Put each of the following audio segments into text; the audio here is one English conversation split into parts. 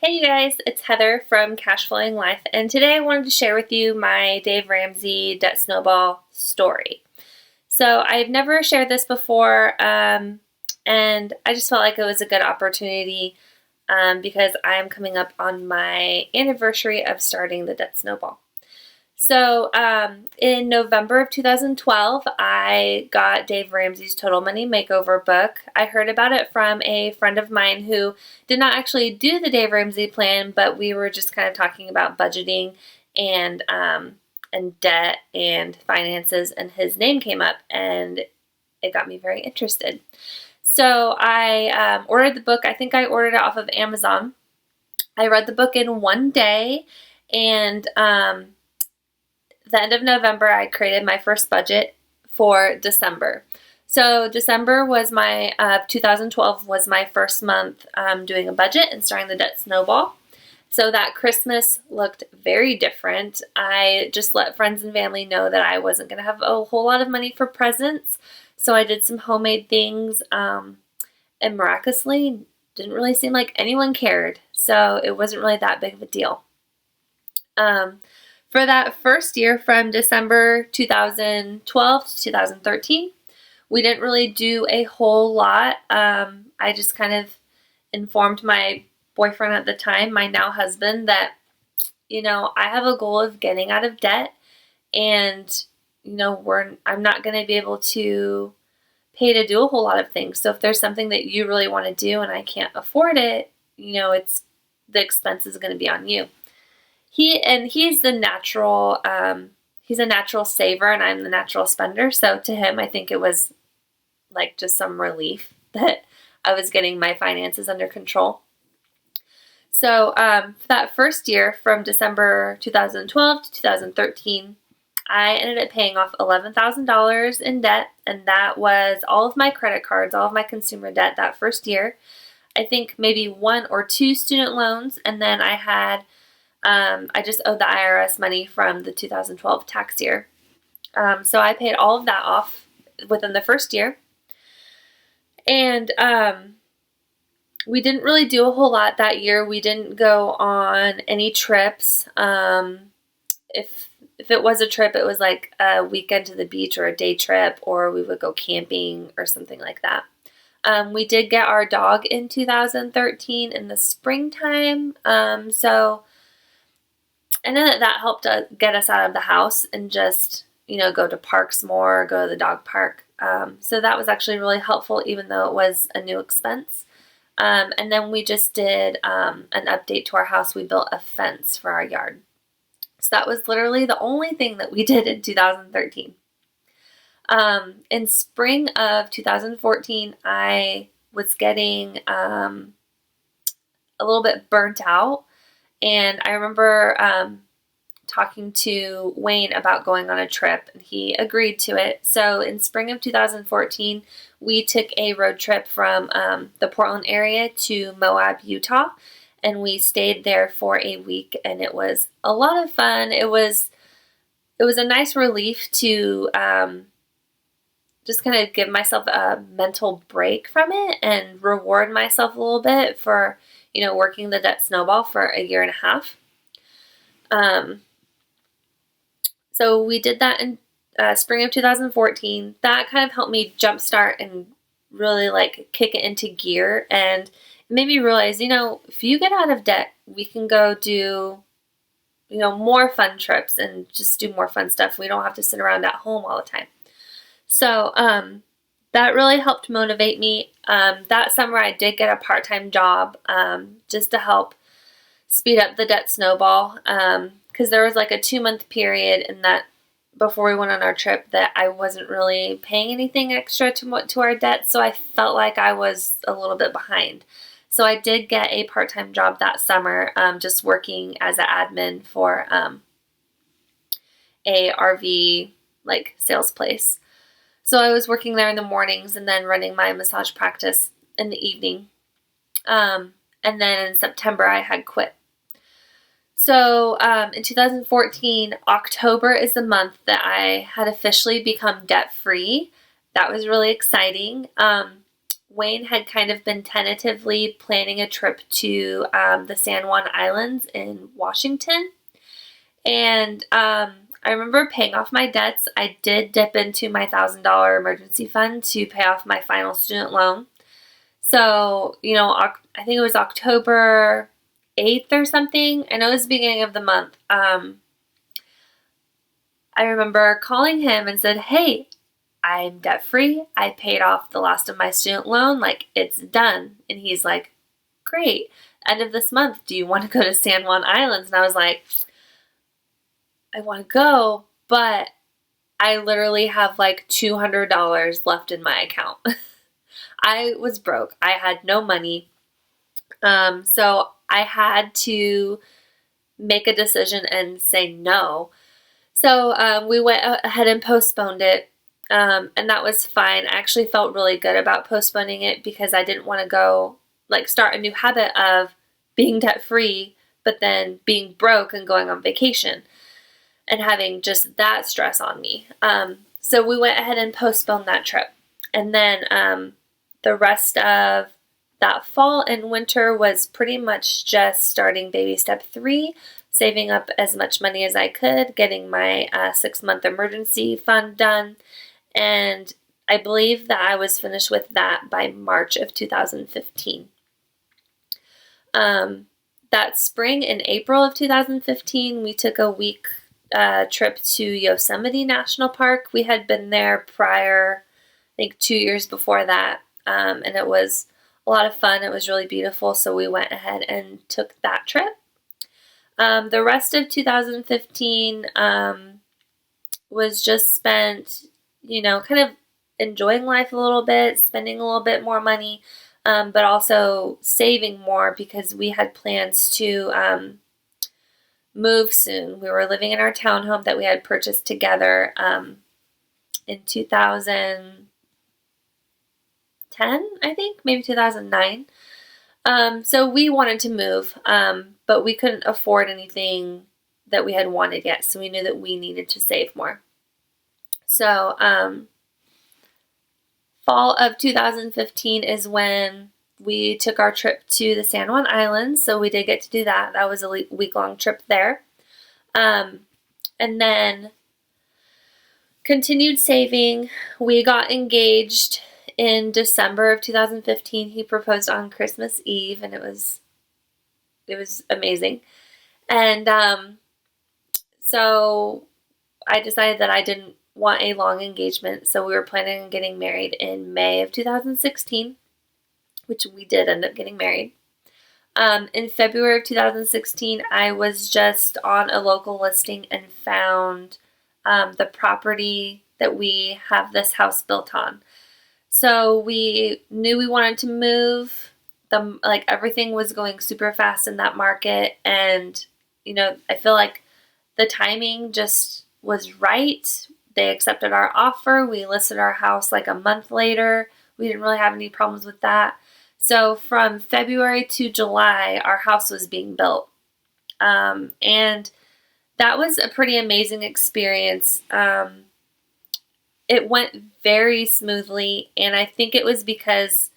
Hey you guys, it's Heather from Cash Flowing Life, and today I wanted to share with you my Dave Ramsey Debt Snowball story. So I've never shared this before, and I just felt like it was a good opportunity because I am coming up on my anniversary of starting the Debt Snowball. So in November of 2012, I got Dave Ramsey's Total Money Makeover book. I heard about it from a friend of mine who did not actually do the Dave Ramsey plan, but we were just kind of talking about budgeting and debt and finances, and his name came up, and it got me very interested. So I ordered the book. I think I ordered it off of Amazon. I read the book in one day, and the end of November, I created my first budget for December. So December was my 2012 was my first month doing a budget and starting the Debt Snowball. So that Christmas looked very different. I just let friends and family know that I wasn't going to have a whole lot of money for presents. So I did some homemade things, and miraculously, didn't really seem like anyone cared. So it wasn't really that big of a deal. For that first year, from December 2012 to 2013, we didn't really do a whole lot. I just kind of informed my boyfriend at the time, my now husband, that, I have a goal of getting out of debt, and, I'm not going to be able to pay to do a whole lot of things. So if there's something that you really want to do and I can't afford it, the expense is going to be on you. He's the natural, he's a natural saver, and I'm the natural spender. So to him, I think it was like just some relief that I was getting my finances under control. So for that first year, from December 2012 to 2013, I ended up paying off $11,000 in debt, and that was all of my credit cards, all of my consumer debt that first year. I think maybe 1 or 2 student loans, and then I had I just owed the IRS money from the 2012 tax year. So I paid all of that off within the first year. And we didn't really do a whole lot that year. We didn't go on any trips. If it was a trip, it was like a weekend to the beach or a day trip, or we would go camping or something like that. We did get our dog in 2013 in the springtime. So I know that helped get us out of the house and just, go to parks more, go to the dog park. So that was actually really helpful, even though it was a new expense. And then we just did an update to our house. We built a fence for our yard. So that was literally the only thing that we did in 2013. In spring of 2014, I was getting a little bit burnt out. And I remember talking to Wayne about going on a trip, and he agreed to it. So in spring of 2014, we took a road trip from the Portland area to Moab, Utah, and we stayed there for a week, and it was a lot of fun. It was a nice relief to just kind of give myself a mental break from it and reward myself a little bit for working the Debt Snowball for a year and a half. So we did that in spring of 2014. That kind of helped me jumpstart and really kick it into gear, and it made me realize, if you get out of debt, we can go do, more fun trips and just do more fun stuff. We don't have to sit around at home all the time. So, that really helped motivate me. That summer I did get a part-time job just to help speed up the Debt Snowball, because there was a 2-month period in that before we went on our trip that I wasn't really paying anything extra to our debt, so I felt like I was a little bit behind. So I did get a part-time job that summer, just working as an admin for a RV sales place. So I was working there in the mornings and then running my massage practice in the evening. And then in September, I had quit. So in 2014, October is the month that I had officially become debt-free. That was really exciting. Wayne had kind of been tentatively planning a trip to the San Juan Islands in Washington. And I remember paying off my debts. I did dip into my $1,000 emergency fund to pay off my final student loan. So, I think it was October 8th or something. I know it was the beginning of the month. I remember calling him and said, hey, I'm debt free. I paid off the last of my student loan. Like, it's done. And he's like, great. End of this month, do you want to go to San Juan Islands? And I was like, I want to go, but I literally have like $200 left in my account. I was broke. I had no money. So I had to make a decision and say no. So we went ahead and postponed it. And that was fine. I actually felt really good about postponing it because I didn't want to go start a new habit of being debt free, but then being broke and going on vacation and having just that stress on me. So we went ahead and postponed that trip. And then the rest of that fall and winter was pretty much just starting baby step 3, saving up as much money as I could, getting my 6-month emergency fund done. And I believe that I was finished with that by March of 2015. That spring in April of 2015, we took a week trip to Yosemite National Park. We had been there prior, I think 2 years before that, and it was a lot of fun. It was really beautiful, so we went ahead and took that trip. The rest of 2015 was just spent, kind of enjoying life a little bit, spending a little bit more money, but also saving more because we had plans to move soon. We were living in our townhome that we had purchased together in 2010, I think, maybe 2009. So we wanted to move, but we couldn't afford anything that we had wanted yet, so we knew that we needed to save more. So fall of 2015 is when we took our trip to the San Juan Islands, so we did get to do that. That was a week-long trip there. And then continued saving. We got engaged in December of 2015. He proposed on Christmas Eve, and it was amazing. And so I decided that I didn't want a long engagement, so we were planning on getting married in May of 2016, which we did end up getting married. In February of 2016, I was just on a local listing and found the property that we have this house built on. So we knew we wanted to move. Everything was going super fast in that market, and I feel like the timing just was right. They accepted our offer. We listed our house like a month later. We didn't really have any problems with that. So from February to July, our house was being built. And that was a pretty amazing experience. It went very smoothly, and I think it was because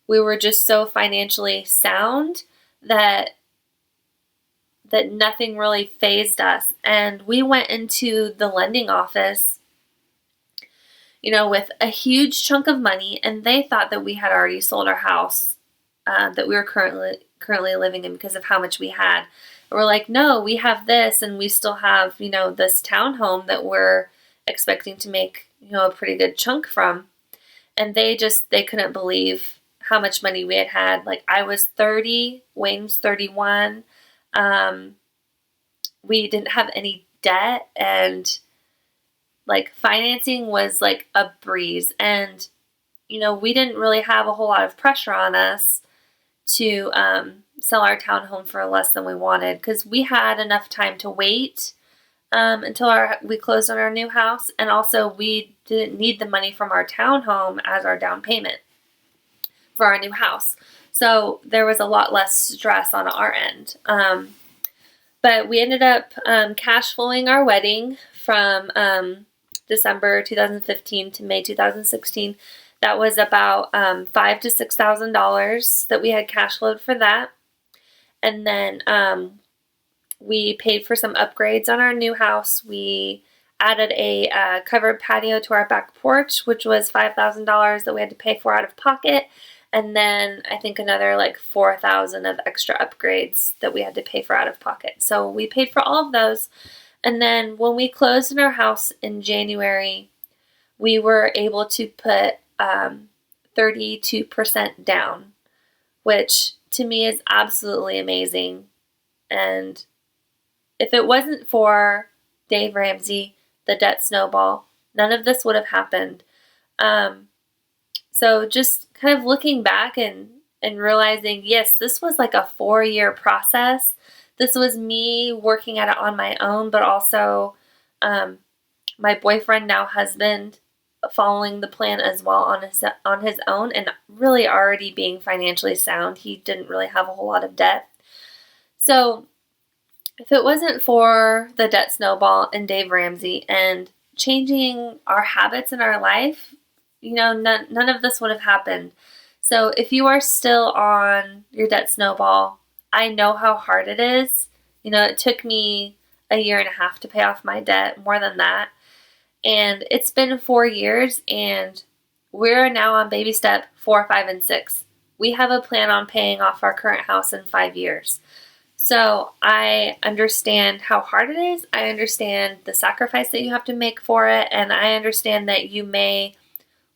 we were just so financially sound that nothing really fazed us. And we went into the lending office, with a huge chunk of money, and they thought that we had already sold our house that we were currently living in because of how much we had. And we're like, no, we have this, and we still have, this townhome that we're expecting to make, a pretty good chunk from. And they couldn't believe how much money we had. Like, I was 30, Wayne's 31. We didn't have any debt, and financing was like a breeze. And, we didn't really have a whole lot of pressure on us to sell our townhome for less than we wanted, because we had enough time to wait until we closed on our new house. And also we didn't need the money from our townhome as our down payment for our new house. So there was a lot less stress on our end. But we ended up cash flowing our wedding from December 2015 to May 2016. That was about $5,000 to $6,000 that we had cash flowed for that. And then we paid for some upgrades on our new house. We added a covered patio to our back porch, which was $5,000 that we had to pay for out of pocket. And then I think another like $4,000 of extra upgrades that we had to pay for out of pocket. So we paid for all of those. And then when we closed in our house in January, we were able to put 32% down, which to me is absolutely amazing. And if it wasn't for Dave Ramsey, the debt snowball, none of this would have happened. So just kind of looking back and realizing, yes, this was like a 4-year process. This was me working at it on my own, but also my boyfriend, now husband, following the plan as well on his own, and really already being financially sound. He didn't really have a whole lot of debt. So if it wasn't for the debt snowball and Dave Ramsey and changing our habits in our life, none of this would have happened. So if you are still on your debt snowball, I know how hard it is. It took me 1.5 years to pay off my debt, more than that. And it's been 4 years, and we're now on baby step 4, 5, and 6. We have a plan on paying off our current house in 5 years. So I understand how hard it is. I understand the sacrifice that you have to make for it. And I understand that you may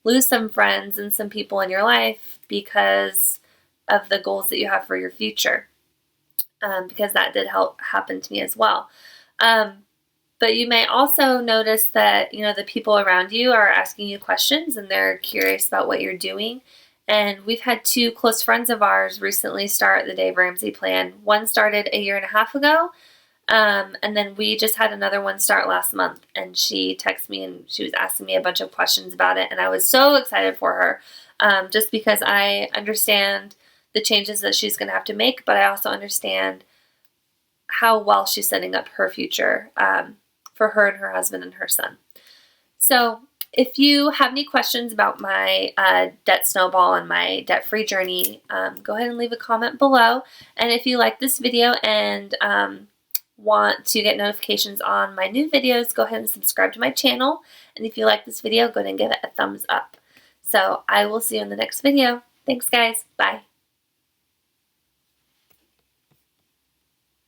lose some friends and some people in your life because of the goals that you have for your future. Because that did help happen to me as well. But you may also notice that, the people around you are asking you questions and they're curious about what you're doing. And we've had 2 close friends of ours recently start the Dave Ramsey plan. One started 1.5 years ago, and then we just had another one start last month. And she texted me and she was asking me a bunch of questions about it. And I was so excited for her, just because I understand the changes that she's going to have to make, but I also understand how well she's setting up her future for her and her husband and her son. So if you have any questions about my debt snowball and my debt-free journey, go ahead and leave a comment below. And if you like this video and want to get notifications on my new videos, go ahead and subscribe to my channel. And if you like this video, go ahead and give it a thumbs up. So I will see you in the next video. Thanks, guys. Bye.